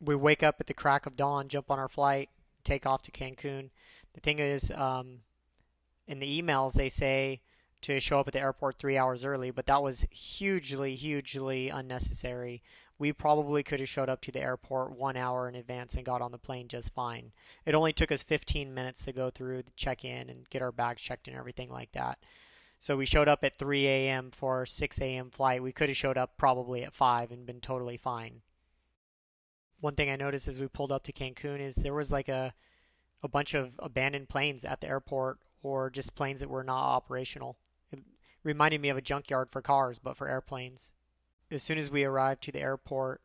We wake up at the crack of dawn, jump on our flight, take off to Cancun. The thing is, in the emails they say to show up at the airport 3 hours early, but that was hugely, hugely unnecessary. We probably could have showed up to the airport 1 hour in advance and got on the plane just fine. It only took us 15 minutes to go through the check-in and get our bags checked and everything like that. So we showed up at 3 a.m. for our 6 a.m. flight. We could have showed up probably at 5 and been totally fine. One thing I noticed as we pulled up to Cancun is there was like a bunch of abandoned planes at the airport or just planes that were not operational. It reminded me of a junkyard for cars, but for airplanes. As soon as we arrived to the airport,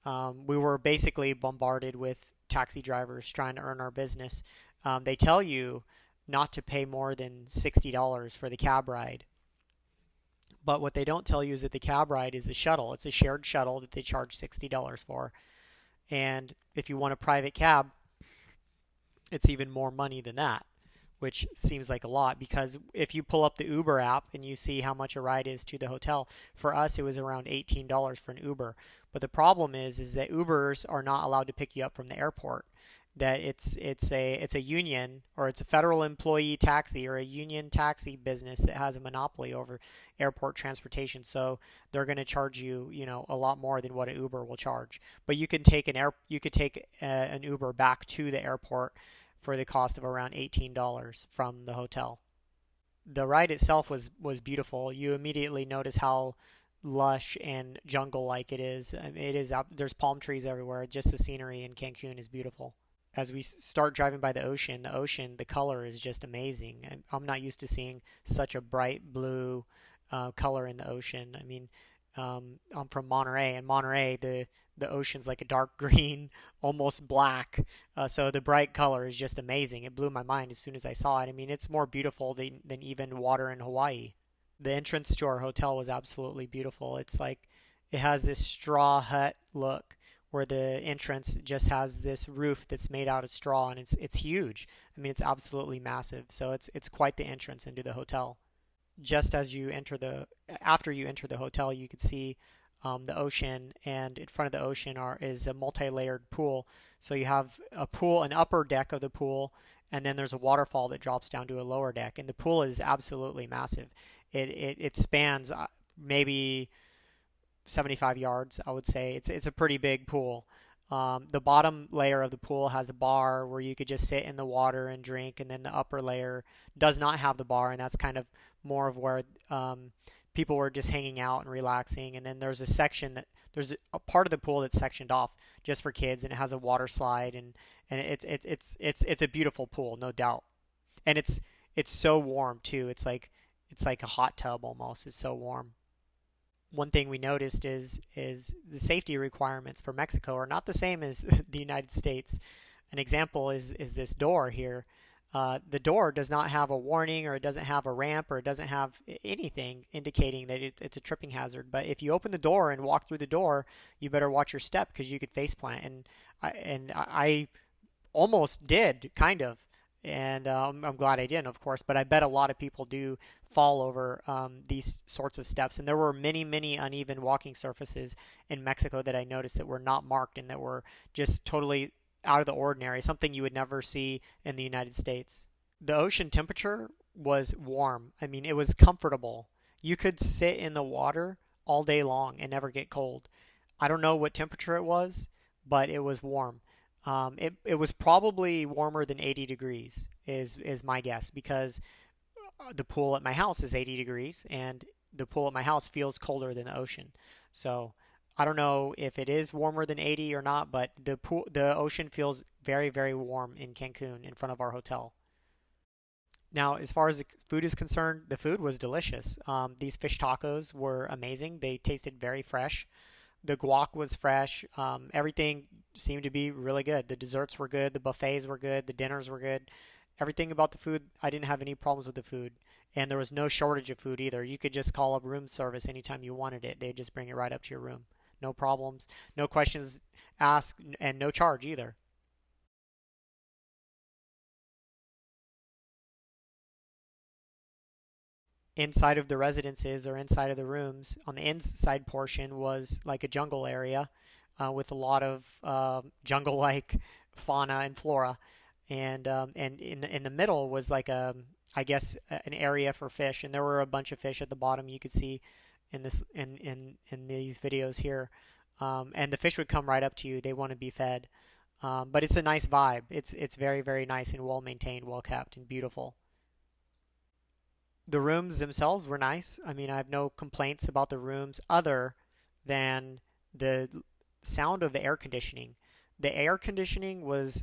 we were basically bombarded with taxi drivers trying to earn our business. They tell you not to pay more than $60 for the cab ride. But what they don't tell you is that the cab ride is a shuttle. It's a shared shuttle that they charge $60 for. And if you want a private cab, it's even more money than that, which seems like a lot because if you pull up the Uber app and you see how much a ride is to the hotel, for us it was around $18 for an Uber. But the problem is that Ubers are not allowed to pick you up from the airport. That it's a union or it's a federal employee taxi or a union taxi business that has a monopoly over airport transportation. So they're going to charge you, a lot more than what an Uber will charge. But you could take an Uber back to the airport for the cost of around $18 from the hotel. The ride itself was beautiful. You immediately notice how lush and jungle-like it is. I mean, it is out, there's palm trees everywhere. Just the scenery in Cancun is beautiful. As we start driving by the color is just amazing. I'm not used to seeing such a bright blue color in the ocean. I mean, I'm from Monterey, and Monterey, the ocean's like a dark green, almost black. So the bright color is just amazing. It blew my mind as soon as I saw it. I mean, it's more beautiful than even water in Hawaii. The entrance to our hotel was absolutely beautiful. It's like it has this straw hut look where the entrance just has this roof that's made out of straw and it's huge. I mean, it's absolutely massive. So it's quite the entrance into the hotel. Just as you enter the after you enter the hotel, you could see the ocean, and in front of the ocean is a multi-layered pool. So you have an upper deck of the pool, and then there's a waterfall that drops down to a lower deck, and the pool is absolutely massive. It spans maybe 75 yards, I would say. It's a pretty big pool. The bottom layer of the pool has a bar where you could just sit in the water and drink, and then the upper layer does not have the bar, and that's kind of more of where people were just hanging out and relaxing. And then there's a part of the pool that's sectioned off just for kids, and it has a water slide, and it's a beautiful pool, no doubt. And it's so warm too. It's like a hot tub almost. It's so warm. One thing we noticed is the safety requirements for Mexico are not the same as the United States. An example is this door here. The door does not have a warning, or it doesn't have a ramp, or it doesn't have anything indicating that it's a tripping hazard. But if you open the door and walk through the door, you better watch your step because you could face plant. And I almost did, kind of. And I'm glad I didn't, of course. But I bet a lot of people do fall over these sorts of steps. And there were many, many uneven walking surfaces in Mexico that I noticed that were not marked and that were just totally out of the ordinary, something you would never see in the United States. The ocean temperature was warm. I mean, it was comfortable. You could sit in the water all day long and never get cold. I don't know what temperature it was, but it was warm. It was probably warmer than 80 degrees is my guess, because the pool at my house is 80 degrees and the pool at my house feels colder than the ocean. So I don't know if it is warmer than 80 or not, but the ocean feels very, very warm in Cancun in front of our hotel. Now, as far as the food is concerned, the food was delicious. These fish tacos were amazing. They tasted very fresh. The guac was fresh. Everything seemed to be really good. The desserts were good. The buffets were good. The dinners were good. Everything about the food, I didn't have any problems with the food. And there was no shortage of food either. You could just call up room service anytime you wanted it. They'd just bring it right up to your room. No problems, no questions asked, and no charge either. Inside of the residences or inside of the rooms, on the inside portion was like a jungle area. with a lot of jungle-like fauna and flora. And in the middle was like I guess an area for fish, and there were a bunch of fish at the bottom you could see in this in these videos here. And the fish would come right up to you. They want to be fed. But it's a nice vibe. It's very, very nice and well maintained, well kept, and beautiful. The rooms themselves were nice. I mean, I have no complaints about the rooms other than the sound of the air conditioning. The air conditioning was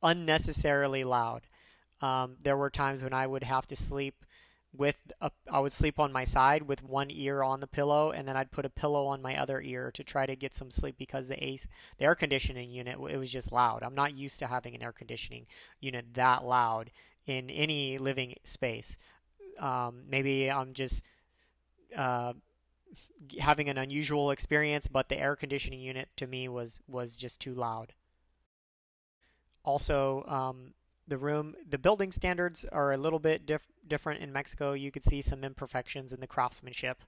unnecessarily loud. There were times when I would have to sleep I would sleep on my side with one ear on the pillow, and then I'd put a pillow on my other ear to try to get some sleep because the air conditioning unit, it was just loud. I'm not used to having an air conditioning unit that loud in any living space. Maybe I'm just uh, having an unusual experience, but the air conditioning unit to me was just too loud. Also, the building standards are a little bit different in Mexico. You could see some imperfections in the craftsmanship.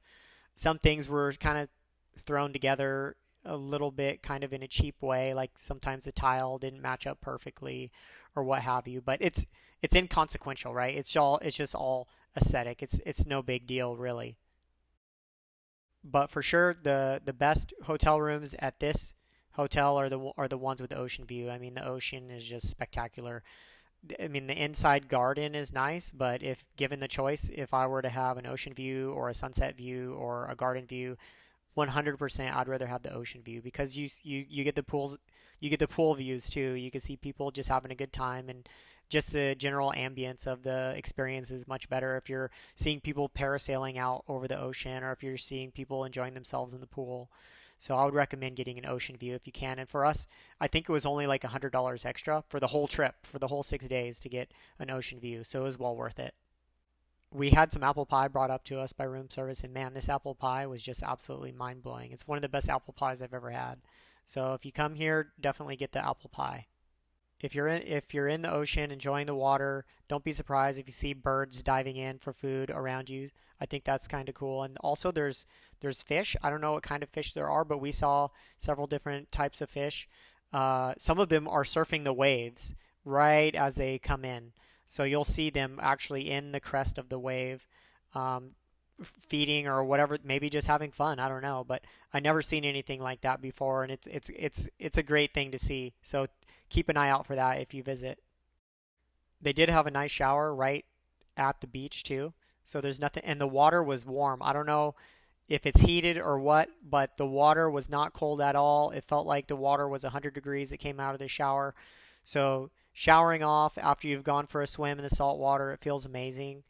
Some things were kind of thrown together a little bit kind of in a cheap way, like sometimes the tile didn't match up perfectly or what have you, but it's inconsequential, right? It's just all aesthetic. It's no big deal really. But for sure the best hotel rooms at this hotel are the ones with the ocean view. I mean, the ocean is just spectacular. I mean, the inside garden is nice, but if given the choice, if I were to have an ocean view or a sunset view or a garden view, 100% I'd rather have the ocean view because you get the pools, you get the pool views too. You can see people just having a good time, and just the general ambience of the experience is much better if you're seeing people parasailing out over the ocean or if you're seeing people enjoying themselves in the pool. So I would recommend getting an ocean view if you can. And for us, I think it was only like $100 extra for the whole trip, for the whole 6 days to get an ocean view. So it was well worth it. We had some apple pie brought up to us by room service, and man, this apple pie was just absolutely mind blowing. It's one of the best apple pies I've ever had. So if you come here, definitely get the apple pie. If you're in the ocean enjoying the water, don't be surprised if you see birds diving in for food around you. I think that's kind of cool. And also there's fish. I don't know what kind of fish there are, but we saw several different types of fish. Some of them are surfing the waves right as they come in. So you'll see them actually in the crest of the wave, um, feeding or whatever, maybe just having fun. I don't know, but I never seen anything like that before, and it's a great thing to see. So keep an eye out for that if you visit. They did have a nice shower right at the beach too. So there's nothing, and the water was warm. I don't know if it's heated or what, but the water was not cold at all. It felt like the water was 100 degrees that came out of the shower. So showering off after you've gone for a swim in the salt water, it feels amazing.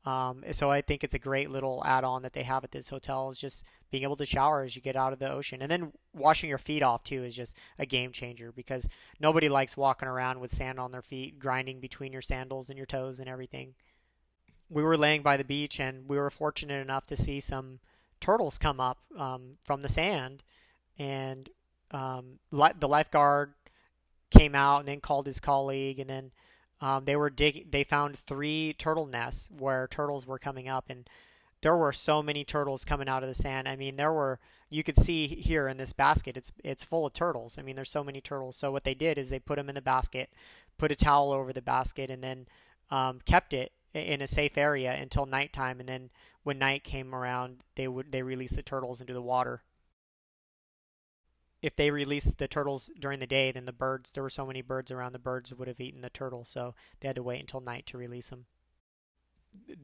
So I think it's a great little add-on that they have at this hotel is just being able to shower as you get out of the ocean. And then washing your feet off too is just a game changer because nobody likes walking around with sand on their feet, grinding between your sandals and your toes and everything. We were laying by the beach and we were fortunate enough to see some turtles come up from the sand. And the lifeguard came out and then called his colleague, and then they were digging. They found three turtle nests where turtles were coming up, and there were so many turtles coming out of the sand. I mean, there were. You could see here in this basket, it's full of turtles. I mean, there's so many turtles. So what they did is they put them in the basket, put a towel over the basket, and then kept it in a safe area until nighttime. And then when night came around, they released the turtles into the water. If they released the turtles during the day, then the birds, there were so many birds around, the birds would have eaten the turtles, so they had to wait until night to release them.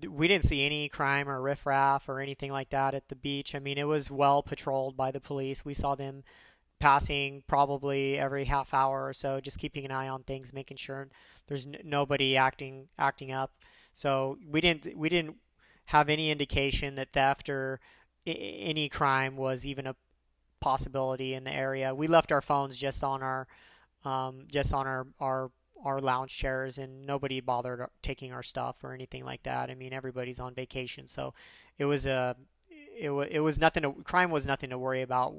We didn't see any crime or riffraff or anything like that at the beach. I mean, it was well patrolled by the police. We saw them passing probably every half hour or so, just keeping an eye on things, making sure there's nobody acting up. So we didn't have any indication that theft or any crime was even a possibility in the area. We left our phones just on our lounge chairs, and nobody bothered taking our stuff or anything like that. I mean, everybody's on vacation, so it was a it was nothing to, crime was nothing to worry about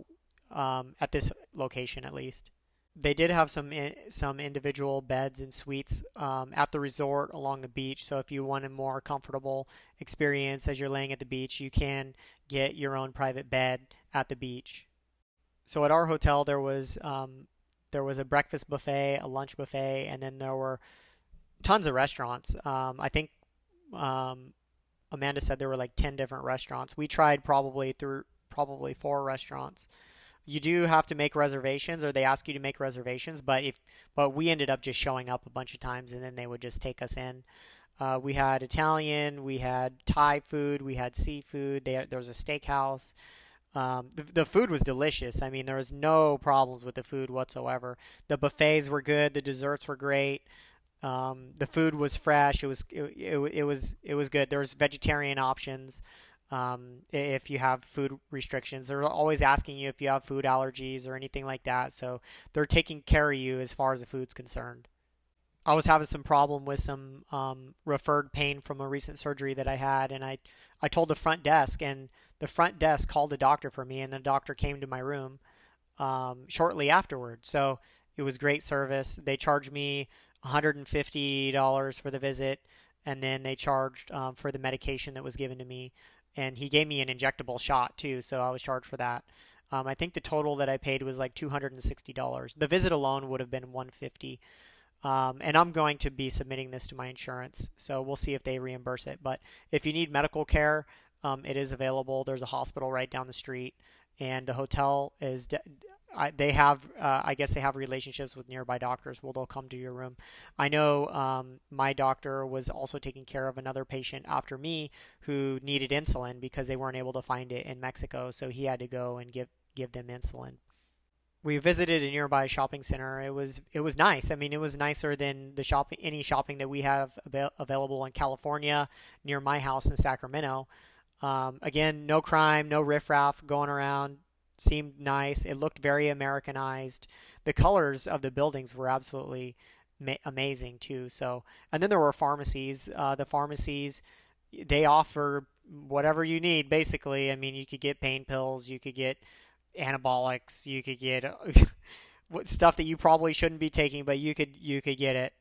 at this location at least. They did have some individual beds and suites at the resort along the beach. So if you want a more comfortable experience as you're laying at the beach, you can get your own private bed at the beach. So at our hotel there was a breakfast buffet, a lunch buffet, and then there were tons of restaurants. I think um, Amanda said there were like 10 different restaurants. We tried probably four restaurants. You do have to make reservations, or they ask you to make reservations, but we ended up just showing up a bunch of times, and then they would just take us in. We had Italian, we had Thai food, we had seafood. There was a steakhouse. The food was delicious. I mean, there was no problems with the food whatsoever. The buffets were good. The desserts were great. The food was fresh. It was good. There was vegetarian options. If you have food restrictions, they're always asking you if you have food allergies or anything like that. So they're taking care of you as far as the food's concerned. I was having some problem with some referred pain from a recent surgery that I had, and I told the front desk, and the front desk called the doctor for me, and the doctor came to my room shortly afterward. So it was great service. They charged me $150 for the visit, and then they charged for the medication that was given to me, and he gave me an injectable shot too, so I was charged for that. I think the total that I paid was like $260. The visit alone would have been $150. And I'm going to be submitting this to my insurance, so we'll see if they reimburse it. But if you need medical care, it is available. There's a hospital right down the street, and the hotel is. They have, I guess they have relationships with nearby doctors. Well, they'll come to your room. I know my doctor was also taking care of another patient after me who needed insulin because they weren't able to find it in Mexico, so he had to go and give them insulin. We visited a nearby shopping center. It was nice. I mean, it was nicer than the shopping any shopping that we have available in California near my house in Sacramento. Again, no crime, no riffraff going around. Seemed nice. It looked very Americanized. The colors of the buildings were absolutely amazing too. So, and then there were pharmacies. The pharmacies they offer whatever you need basically. I mean, you could get pain pills, you could get anabolics. You could get stuff that you probably shouldn't be taking, but you could get it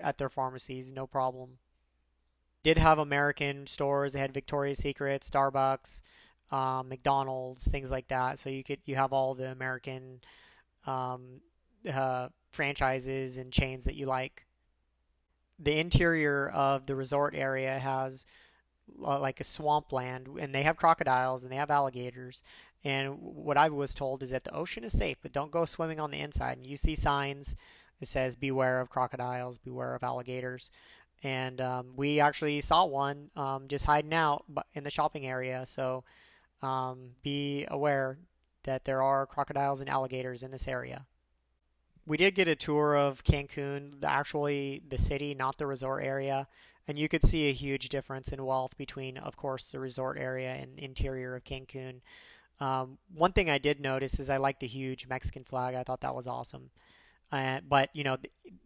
at their pharmacies, no problem. Did have American stores. They had Victoria's Secret, Starbucks, McDonald's, things like that. So you have all the American um, franchises and chains that you like. The interior of the resort area has like a swampland, and they have crocodiles and they have alligators. And what I was told is that the ocean is safe, but don't go swimming on the inside. And you see signs that says "Beware of crocodiles, beware of alligators." And we actually saw one just hiding out in the shopping area. So be aware that there are crocodiles and alligators in this area. We did get a tour of Cancun, actually the city, not the resort area, and you could see a huge difference in wealth between, of course, the resort area and interior of Cancun. One thing I did notice is I like the huge Mexican flag. I thought that was awesome. But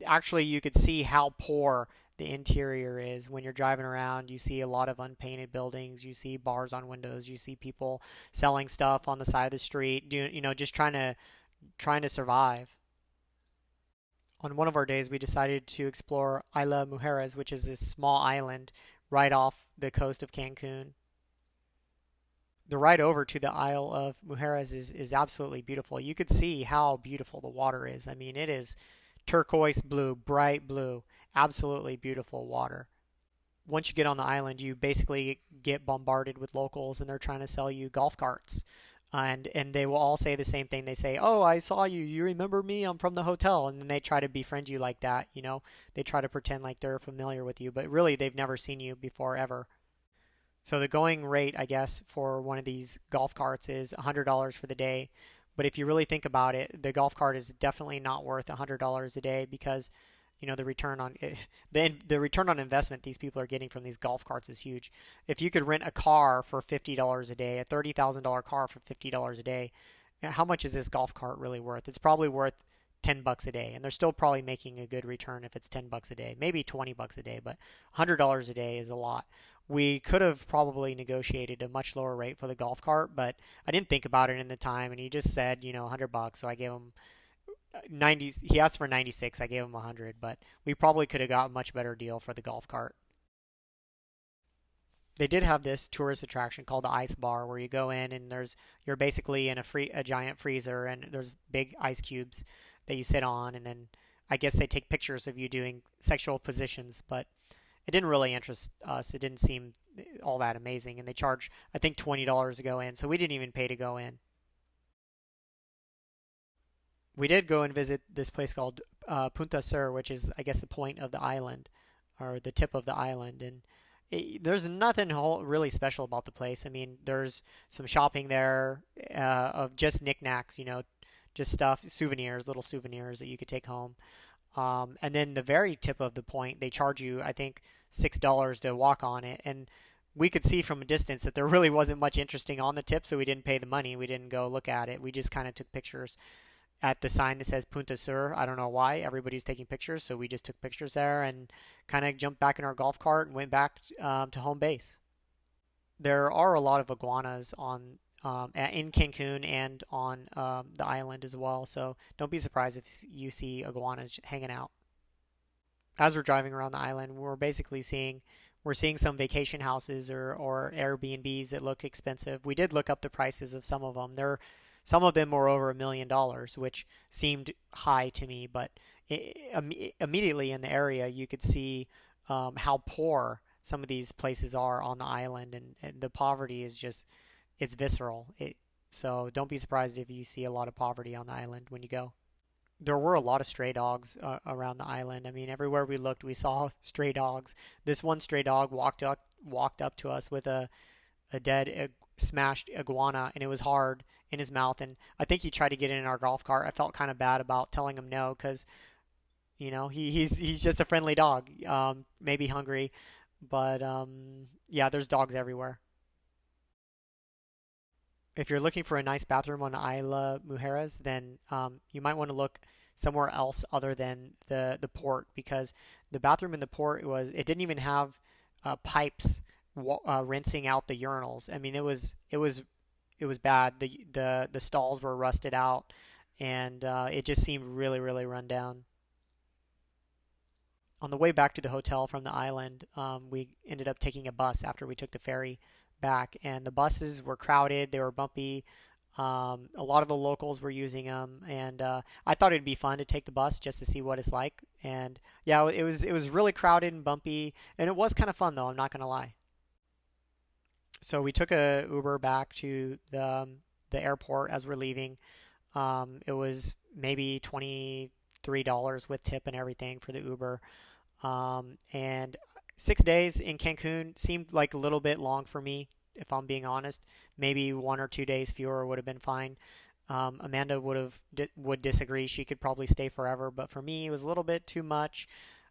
actually, you could see how poor the interior is when you're driving around. You see a lot of unpainted buildings. You see bars on windows. You see people selling stuff on the side of the street. Just trying to survive. On one of our days, we decided to explore Isla Mujeres, which is this small island right off the coast of Cancun. The ride over to the Isle of Mujeres is absolutely beautiful. You could see how beautiful the water is. I mean, it is turquoise blue, bright blue, absolutely beautiful water. Once you get on the island, you basically get bombarded with locals, and they're trying to sell you golf carts. And they will all say the same thing. They say, "Oh, I saw you. You remember me? I'm from the hotel." And then they try to befriend you like that. They try to pretend like they're familiar with you, but really they've never seen you before ever. So the going rate, I guess, for one of these golf carts is $100 for the day. But if you really think about it, the golf cart is definitely not worth $100 a day because, the return on the return on investment these people are getting from these golf carts is huge. If you could rent a car for $50 a day, a $30,000 car for $50 a day, how much is this golf cart really worth? It's probably worth $10 a day, and they're still probably making a good return if it's $10 a day, maybe $20 a day, but $100 a day is a lot. We could have probably negotiated a much lower rate for the golf cart, but I didn't think about it in the time, and he just said, $100, so I gave him 90. He asked for 96. I gave him 100, but we probably could have got a much better deal for the golf cart. They did have this tourist attraction called the ice bar where you go in and you're basically in a giant freezer and there's big ice cubes that you sit on, and then I guess they take pictures of you doing sexual positions, but it didn't really interest us. It didn't seem all that amazing, and they charge I think $20 to go in, so we didn't even pay to go in. We did go and visit this place called Punta Sur, which is I guess the point of the island or the tip of the island, and there's nothing really special about the place. I mean, there's some shopping there of just knickknacks, just stuff, souvenirs, little souvenirs that you could take home. And then the very tip of the point, they charge you, I think, $6 to walk on it. And we could see from a distance that there really wasn't much interesting on the tip, so we didn't pay the money. We didn't go look at it. We just kind of took pictures at the sign that says Punta Sur. I don't know why everybody's taking pictures, so we just took pictures there and kind of jumped back in our golf cart and went back to home base. There are a lot of iguanas on in Cancun and on the island as well, so don't be surprised if you see iguanas hanging out. As we're driving around the island, we're seeing some vacation houses or Airbnbs that look expensive. We did look up the prices of some of them. Some of them were over $1 million, which seemed high to me, but immediately in the area you could see how poor some of these places are on the island, and the poverty is just it's visceral. So don't be surprised if you see a lot of poverty on the island when you go. There were a lot of stray dogs around the island. I mean, everywhere we looked, we saw stray dogs. This one stray dog walked up to us with a dead smashed iguana, and it was hard in his mouth. And I think he tried to get in our golf cart. I felt kind of bad about telling him no because he's just a friendly dog, maybe hungry, but yeah, there's dogs everywhere. If you're looking for a nice bathroom on Isla Mujeres, then you might want to look somewhere else other than the port, because the bathroom in the port it didn't even have pipes rinsing out the urinals. I mean, it was bad. The stalls were rusted out, and it just seemed really really run down. On the way back to the hotel from the island, we ended up taking a bus after we took the ferry back, and the buses were crowded, they were bumpy. A lot of the locals were using them, and I thought it'd be fun to take the bus just to see what it's like. And yeah, it was really crowded and bumpy, and it was kind of fun though. I'm not gonna lie. So we took a Uber back to the airport as we're leaving. It was maybe $23 with tip and everything for the Uber. And 6 days in Cancun seemed like a little bit long for me, if I'm being honest. Maybe 1 or 2 days fewer would have been fine. Amanda would disagree. She could probably stay forever, but for me, it was a little bit too much.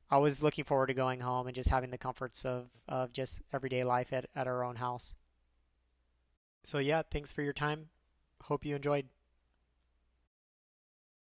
I was looking forward to going home and just having the comforts of just everyday life at our own house. So yeah, thanks for your time. Hope you enjoyed.